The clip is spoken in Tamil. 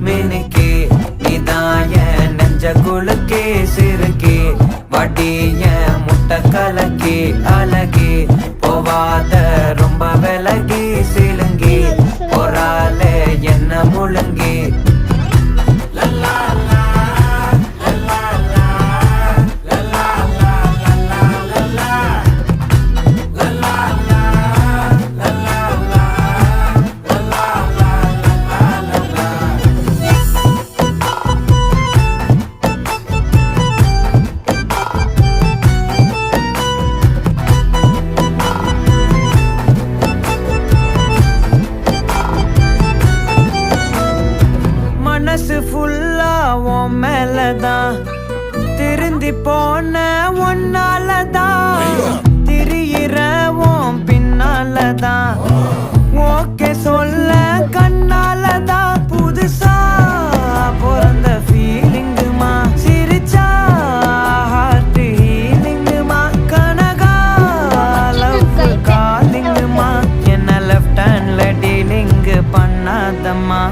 மினுக்கே நீதான் என் நெஞ்ச குலுக்கே சிறுக்கே வட்டிய முட்டை கலக்கே அழகே போவாத ரொம்ப விலகி சிலுங்கி போறாலே என்ன முழுங்கி மனசு ஃபுல்லா உன் மேலதான் திருந்தி போன ஒன்னாலதான் திரியிற உன் பின்னாலதான் ஓகே சொல்ல கண்ணாலதான் புதுசா பிறந்த ஃபீலிங்குமா சிரிச்சா ஹார்ட் ஹீலிங்குமா கனகாலவு காலிங்குமா என்ன லெஃப்ட் ஹேண்ட்ல டீலிங்கு பண்ணாதம்மா